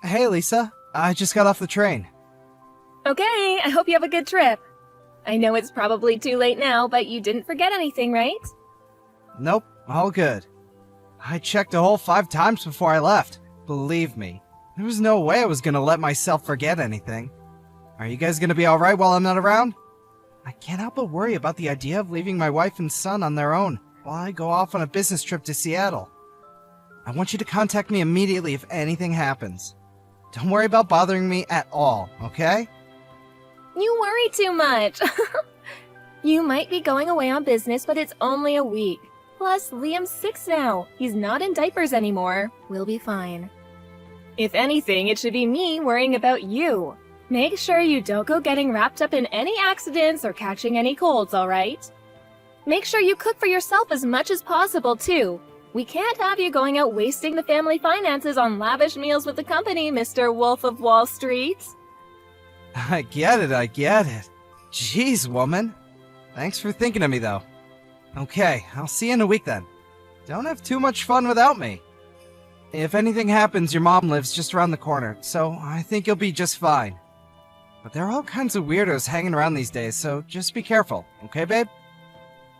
Hey, Lisa. I just got off the train. Okay, I hope you have a good trip. I know it's probably too late now, but you didn't forget anything, right? Nope, all good. I checked a whole 5 times before I left. Believe me, there was no way I was gonna let myself forget anything. Are you guys gonna be alright while I'm not around? I can't help but worry about the idea of leaving my wife and son on their own while I go off on a business trip to Seattle. I want you to contact me immediately if anything happens. Don't worry about bothering me at all, okay? You worry too much. You might be going away on business, but it's only a week. Plus, Liam's 6 now. He's not in diapers anymore. We'll be fine. If anything, it should be me worrying about you. Make sure you don't go getting wrapped up in any accidents or catching any colds, alright? Make sure you cook for yourself as much as possible, too. We can't have you going out wasting the family finances on lavish meals with the company, Mr. Wolf of Wall Street. I get it. Jeez, woman. Thanks for thinking of me, though. Okay, I'll see you in a week then. Don't have too much fun without me. If anything happens, your mom lives just around the corner, so I think you'll be just fine. But there are all kinds of weirdos hanging around these days, so just be careful, okay, babe?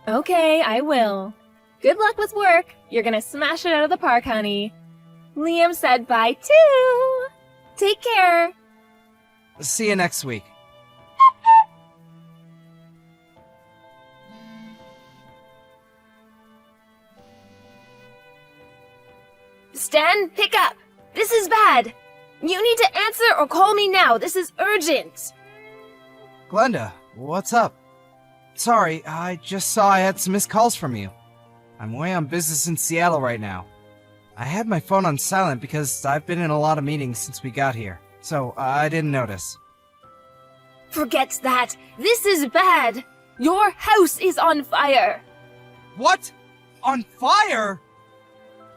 Okay, I will. Good luck with work. You're gonna smash it out of the park, honey. Liam said bye too. Take care. See you next week. Stan, pick up. This is bad. You need to answer or call me now. This is urgent. Glenda, what's up? Sorry, I just saw I had some missed calls from you. I'm away on business in Seattle right now. I had my phone on silent because I've been in a lot of meetings since we got here, so I didn't notice. Forget that. This is bad. Your house is on fire. What? On fire?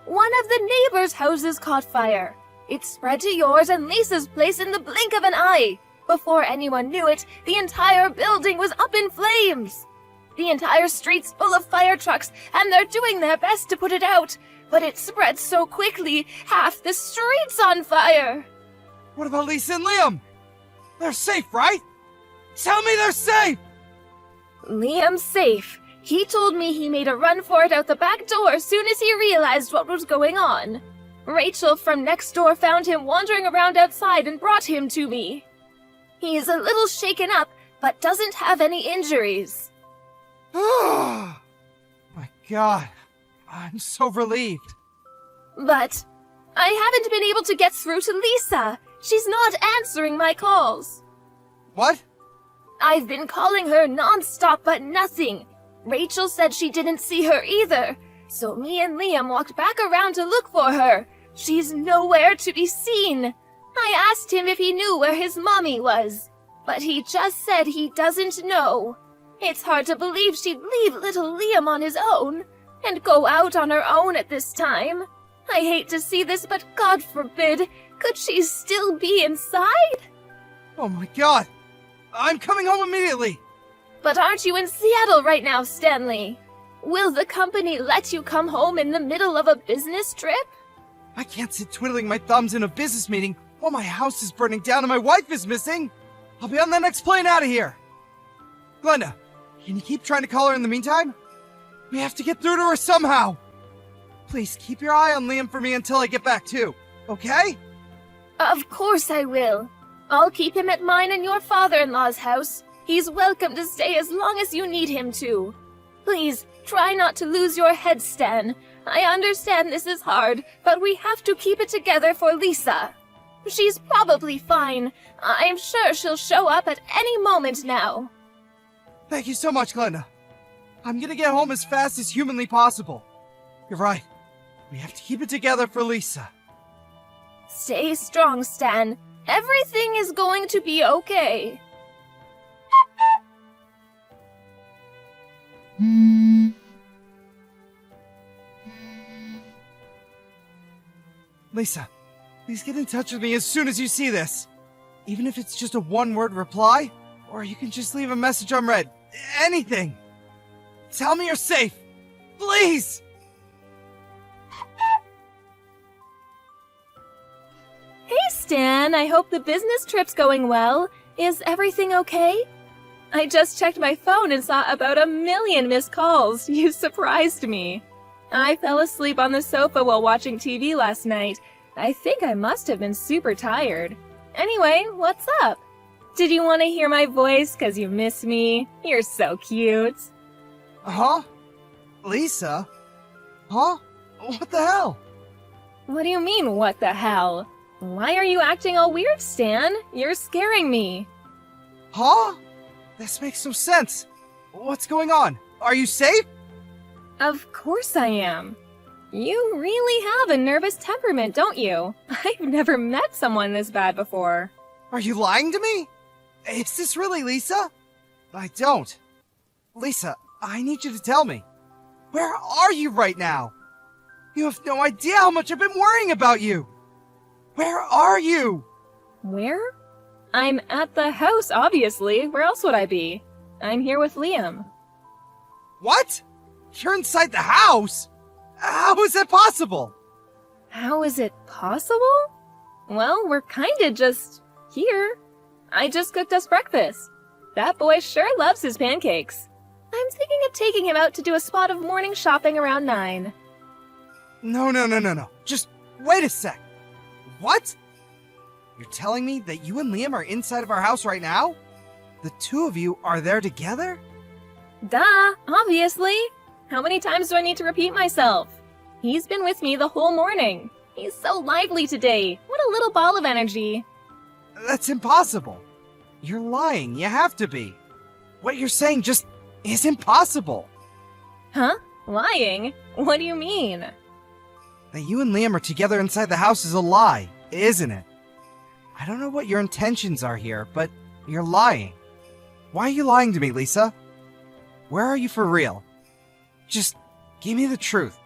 One of the neighbors' houses caught fire. It spread to yours and Lisa's place in the blink of an eye. Before anyone knew it, the entire building was up in flames. The entire street's full of fire trucks, and they're doing their best to put it out. But it spread so quickly, half the street's on fire. What about Lisa and Liam? They're safe, right? Tell me they're safe! Liam's safe. He told me he made a run for it out the back door as soon as he realized what was going on. Rachel from next door found him wandering around outside and brought him to me. He is a little shaken up, but doesn't have any injuries. Oh my god, I'm so relieved. But I haven't been able to get through to Lisa. She's not answering my calls. What? I've been calling her non-stop, but nothing. Rachel said she didn't see her either, so me and Liam walked back around to look for her. She's nowhere to be seen. I asked him if he knew where his mommy was, but he just said he doesn't know. It's hard to believe she'd leave little Liam on his own and go out on her own at this time. I hate to see this, but God forbid, could she still be inside? Oh my god! I'm coming home immediately! But aren't you in Seattle right now, Stanley? Will the company let you come home in the middle of a business trip? I can't sit twiddling my thumbs in a business meeting while my house is burning down and my wife is missing! I'll be on the next plane out of here! Glenda, can you keep trying to call her in the meantime? We have to get through to her somehow! Please keep your eye on Liam for me until I get back too, okay? Of course I will. I'll keep him at mine and your father-in-law's house. He's welcome to stay as long as you need him to. Please, try not to lose your head, Stan. I understand this is hard, but we have to keep it together for Lisa. She's probably fine. I'm sure she'll show up at any moment now. Thank you so much, Glenda. I'm gonna get home as fast as humanly possible. You're right. We have to keep it together for Lisa. Stay strong, Stan. Everything is going to be okay. Lisa, please get in touch with me as soon as you see this. Even if it's just a one-word reply, or you can just leave a message unread. Anything. Tell me you're safe. Please! Hey, Stan. I hope the business trip's going well. Is everything okay? I just checked my phone and saw about 1,000,000 missed calls. You surprised me. I fell asleep on the sofa while watching TV last night. I think I must have been super tired. Anyway, what's up? Did you want to hear my voice 'cause you miss me? You're so cute. Huh? Lisa? Huh? What the hell? What do you mean, what the hell? Why are you acting all weird, Stan? You're scaring me. Huh? This makes no sense. What's going on? Are you safe? Of course I am. You really have a nervous temperament, don't you? I've never met someone this bad before. Are you lying to me? Is this really Lisa? I don't. Lisa, I need you to tell me. Where are you right now? You have no idea how much I've been worrying about you. Where are you? Where? I'm at the house, obviously. Where else would I be? I'm here with Liam. What? You're inside the house? How is that possible? How is it possible? Well, we're kinda just here. I just cooked us breakfast. That boy sure loves his pancakes. I'm thinking of taking him out to do a spot of morning shopping around 9. No. Just wait a sec. What? You're telling me that you and Liam are inside of our house right now? The two of you are there together? Duh, obviously. How many times do I need to repeat myself? He's been with me the whole morning. He's so lively today. What a little ball of energy. That's impossible. You're lying. You have to be. What you're saying just isn't possible. Huh? Lying? What do you mean? That you and Liam are together inside the house is a lie, isn't it? I don't know what your intentions are here, but you're lying. Why are you lying to me, Lisa? Where are you for real? Just give me the truth.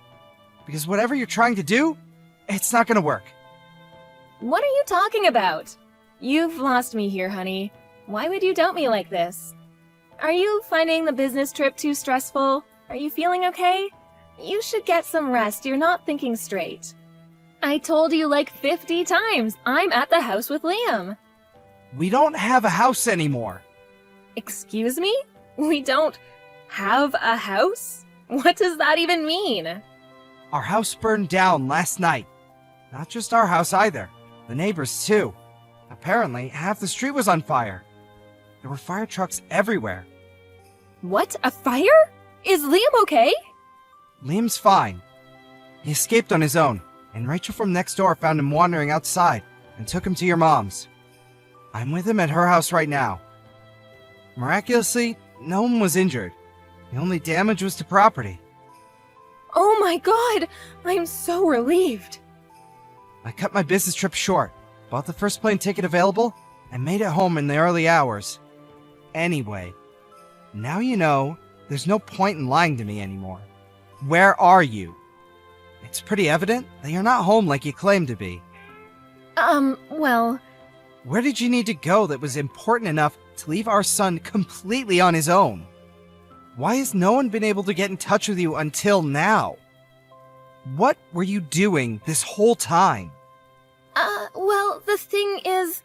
Because whatever you're trying to do, it's not gonna work. What are you talking about? You've lost me here, honey. Why would you doubt me like this? Are you finding the business trip too stressful? Are you feeling okay? You should get some rest. You're not thinking straight. I told you like 50 times. I'm at the house with Liam. We don't have a house anymore. Excuse me? We don't have a house? What does that even mean? Our house burned down last night. Not just our house either. The neighbors too. Apparently, half the street was on fire. There were fire trucks everywhere. What? A fire? Is Liam okay? Liam's fine. He escaped on his own, and Rachel from next door found him wandering outside and took him to your mom's. I'm with him at her house right now. Miraculously, no one was injured. The only damage was to property. Oh my god! I'm so relieved. I cut my business trip short, bought the first plane ticket available, and made it home in the early hours. Anyway, now you know there's no point in lying to me anymore. Where are you? It's pretty evident that you're not home like you claim to be. Well... Where did you need to go that was important enough to leave our son completely on his own? Why has no one been able to get in touch with you until now? What were you doing this whole time? Well, the thing is,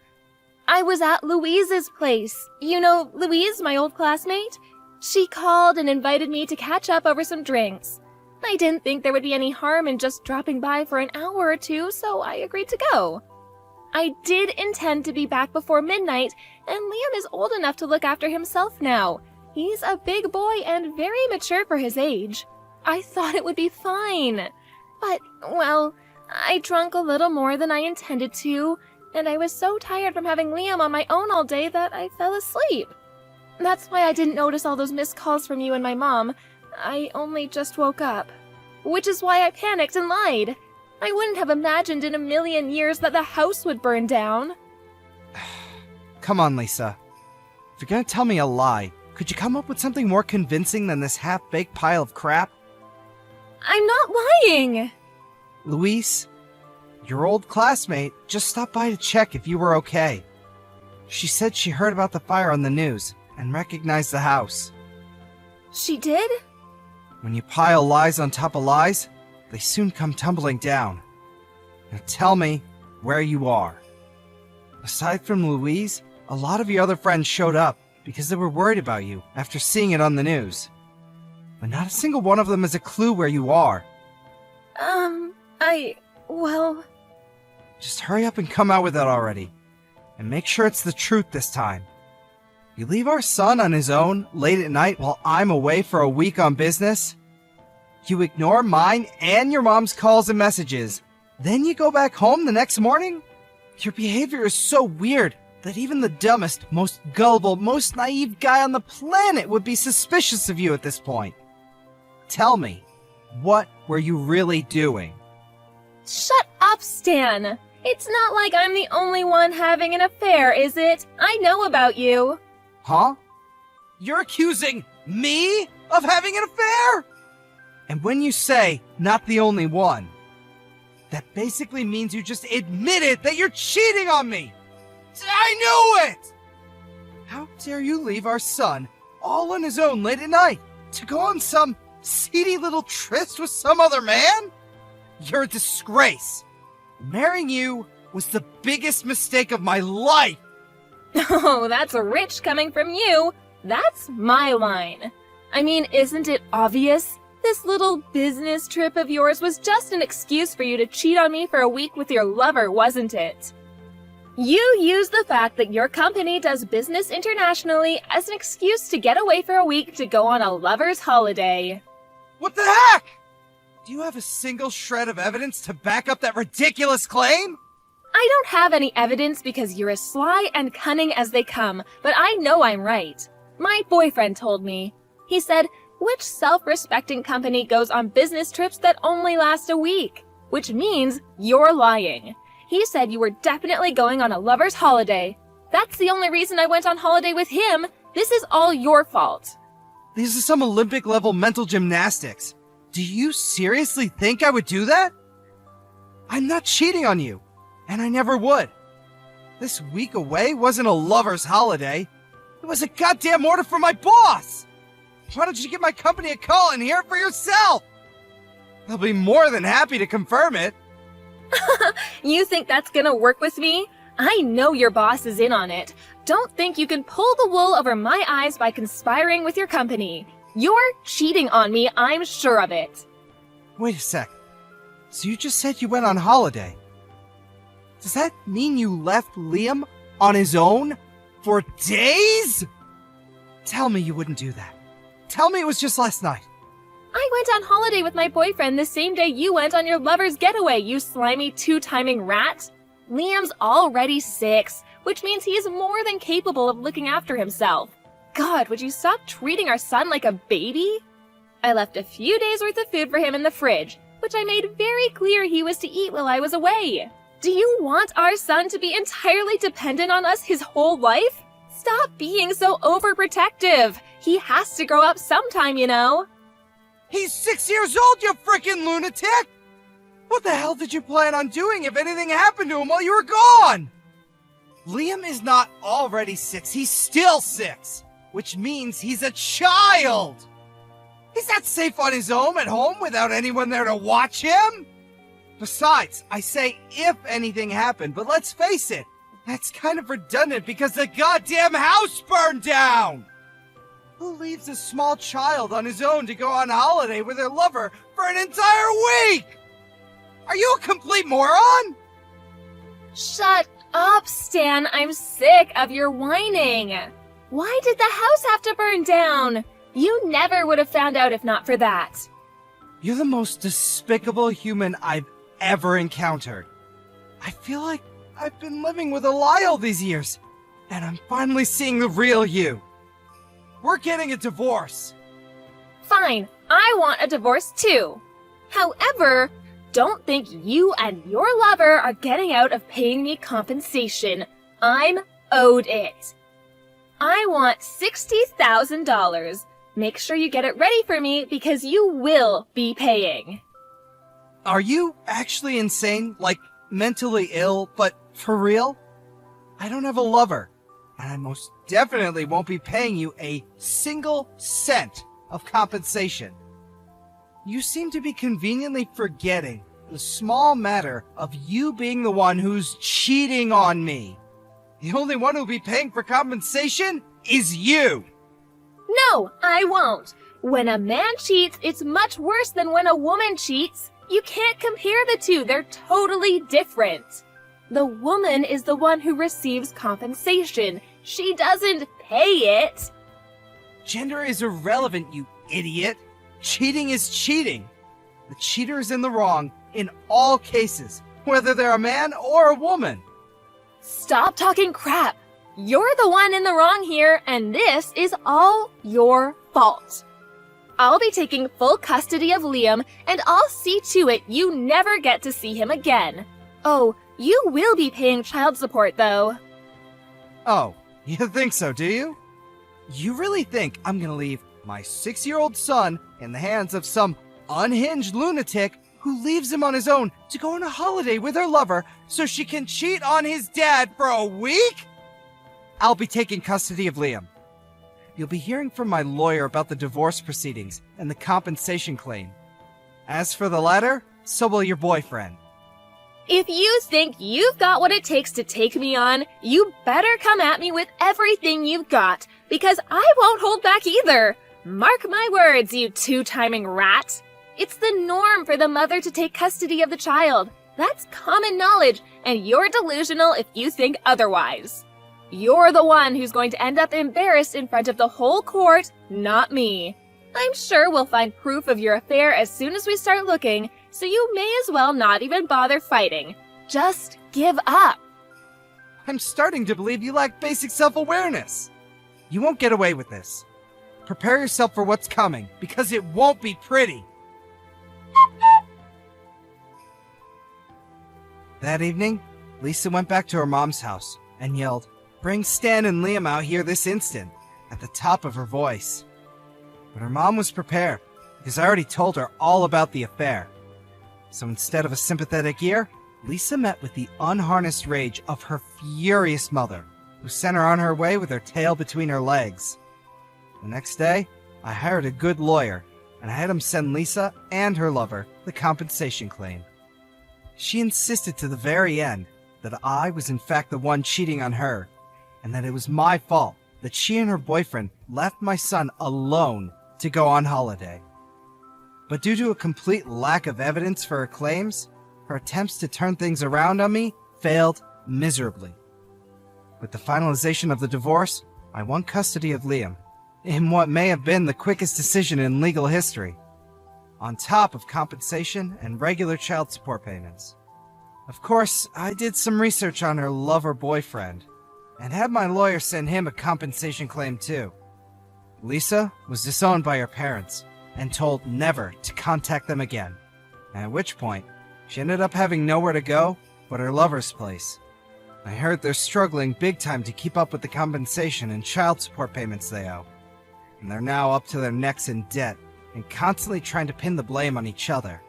I was at Louise's place. You know Louise, my old classmate? She called and invited me to catch up over some drinks. I didn't think there would be any harm in just dropping by for an hour or two, so I agreed to go. I did intend to be back before midnight, and Liam is old enough to look after himself now. He's a big boy and very mature for his age. I thought it would be fine. But, well, I drank a little more than I intended to, and I was so tired from having Liam on my own all day that I fell asleep. That's why I didn't notice all those missed calls from you and my mom. I only just woke up. Which is why I panicked and lied. I wouldn't have imagined in 1,000,000 years that the house would burn down. Come on, Lisa. If you're gonna tell me a lie, could you come up with something more convincing than this half-baked pile of crap? I'm not lying! Louise, your old classmate just stopped by to check if you were okay. She said she heard about the fire on the news and recognized the house. She did? When you pile lies on top of lies, they soon come tumbling down. Now tell me where you are. Aside from Louise, a lot of your other friends showed up because they were worried about you after seeing it on the news. But not a single one of them has a clue where you are. Well... Just hurry up and come out with it already. And make sure it's the truth this time. You leave our son on his own late at night while I'm away for a week on business? You ignore mine and your mom's calls and messages. Then you go back home the next morning? Your behavior is so weird that even the dumbest, most gullible, most naive guy on the planet would be suspicious of you at this point. Tell me, what were you really doing? Shut up, Stan! It's not like I'm the only one having an affair, is it? I know about you. Huh? You're accusing me of having an affair? And when you say, not the only one, that basically means you just admitted that you're cheating on me! I knew it! How dare you leave our son all on his own late at night to go on some seedy little tryst with some other man? You're a disgrace. Marrying you was the biggest mistake of my life. Oh, that's rich coming from you. That's my line. I mean, isn't it obvious? This little business trip of yours was just an excuse for you to cheat on me for a week with your lover, wasn't it? You used the fact that your company does business internationally as an excuse to get away for a week to go on a lover's holiday. What the heck? Do you have a single shred of evidence to back up that ridiculous claim? I don't have any evidence because you're as sly and cunning as they come, but I know I'm right. My boyfriend told me. He said, which self-respecting company goes on business trips that only last a week? Which means you're lying. He said you were definitely going on a lover's holiday. That's the only reason I went on holiday with him. This is all your fault. These are some Olympic-level mental gymnastics. Do you seriously think I would do that? I'm not cheating on you, and I never would. This week away wasn't a lover's holiday. It was a goddamn order from my boss! Why don't you give my company a call and hear it for yourself? They'll be more than happy to confirm it. You think that's gonna work with me? I know your boss is in on it. Don't think you can pull the wool over my eyes by conspiring with your company. You're cheating on me, I'm sure of it. Wait a sec. So you just said you went on holiday. Does that mean you left Liam on his own for days? Tell me you wouldn't do that. Tell me it was just last night. I went on holiday with my boyfriend the same day you went on your lover's getaway, you slimy two-timing rat. Liam's already 6, which means he is more than capable of looking after himself. God, would you stop treating our son like a baby? I left a few days' worth of food for him in the fridge, which I made very clear he was to eat while I was away. Do you want our son to be entirely dependent on us his whole life? Stop being so overprotective. He has to grow up sometime, you know. He's 6 years old, you freaking lunatic! What the hell did you plan on doing if anything happened to him while you were gone? Liam is not already 6, he's still 6, which means he's a child! He's not safe on his own at home without anyone there to watch him! Besides, I say if anything happened, but let's face it, that's kind of redundant because the goddamn house burned down! Who leaves a small child on his own to go on holiday with her lover for an entire week? Are you a complete moron? Shut up, Stan. I'm sick of your whining. Why did the house have to burn down? You never would have found out if not for that. You're the most despicable human I've ever encountered. I feel like I've been living with a lie all these years, and I'm finally seeing the real you. We're getting a divorce. Fine, I want a divorce too. However, don't think you and your lover are getting out of paying me compensation. I'm owed it. I want $60,000. Make sure you get it ready for me because you will be paying. Are you actually insane? Like, mentally ill, but for real? I don't have a lover, and I most definitely won't be paying you a single cent of compensation. You seem to be conveniently forgetting the small matter of you being the one who's cheating on me. The only one who'll be paying for compensation is you! No, I won't. When a man cheats, it's much worse than when a woman cheats. You can't compare the two. They're totally different. The woman is the one who receives compensation. She doesn't pay it. Gender is irrelevant, you idiot. Cheating is cheating. The cheater is in the wrong in all cases, whether they're a man or a woman. Stop talking crap. You're the one in the wrong here, and this is all your fault. I'll be taking full custody of Liam, and I'll see to it you never get to see him again. Oh, you will be paying child support, though. Oh, you think so, do you? You really think I'm gonna leave my 6-year-old son in the hands of some unhinged lunatic who leaves him on his own to go on a holiday with her lover so she can cheat on his dad for a week? I'll be taking custody of Liam. You'll be hearing from my lawyer about the divorce proceedings and the compensation claim. As for the latter, so will your boyfriend. If you think you've got what it takes to take me on, you better come at me with everything you've got, because I won't hold back either. Mark my words, you two-timing rat. It's the norm for the mother to take custody of the child. That's common knowledge, and you're delusional if you think otherwise. You're the one who's going to end up embarrassed in front of the whole court, not me. I'm sure we'll find proof of your affair as soon as we start looking, so you may as well not even bother fighting. Just give up. I'm starting to believe you lack basic self-awareness. You won't get away with this. Prepare yourself for what's coming, because it won't be pretty. That evening, Lisa went back to her mom's house and yelled, "Bring Stan and Liam out here this instant," at the top of her voice. But her mom was prepared, because I already told her all about the affair. So instead of a sympathetic ear, Lisa met with the unharnessed rage of her furious mother, who sent her on her way with her tail between her legs. The next day, I hired a good lawyer, and I had him send Lisa and her lover the compensation claim. She insisted to the very end that I was in fact the one cheating on her, and that it was my fault that she and her boyfriend left my son alone to go on holiday. But due to a complete lack of evidence for her claims, her attempts to turn things around on me failed miserably. With the finalization of the divorce, I won custody of Liam, in what may have been the quickest decision in legal history, on top of compensation and regular child support payments. Of course, I did some research on her lover-boyfriend, and had my lawyer send him a compensation claim too. Lisa was disowned by her parents, and told never to contact them again, at which point, she ended up having nowhere to go but her lover's place. I heard they're struggling big time to keep up with the compensation and child support payments they owe, and they're now up to their necks in debt and constantly trying to pin the blame on each other.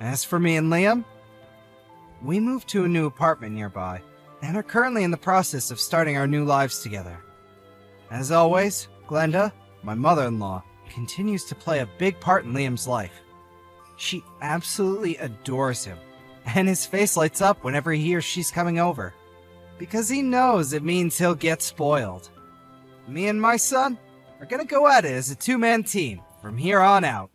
As for me and Liam, we moved to a new apartment nearby and are currently in the process of starting our new lives together. As always, Glenda, my mother-in-law, continues to play a big part in Liam's life. She absolutely adores him, and his face lights up whenever he hears she's coming over, because he knows it means he'll get spoiled. Me and my son are gonna go at it as a two-man team from here on out.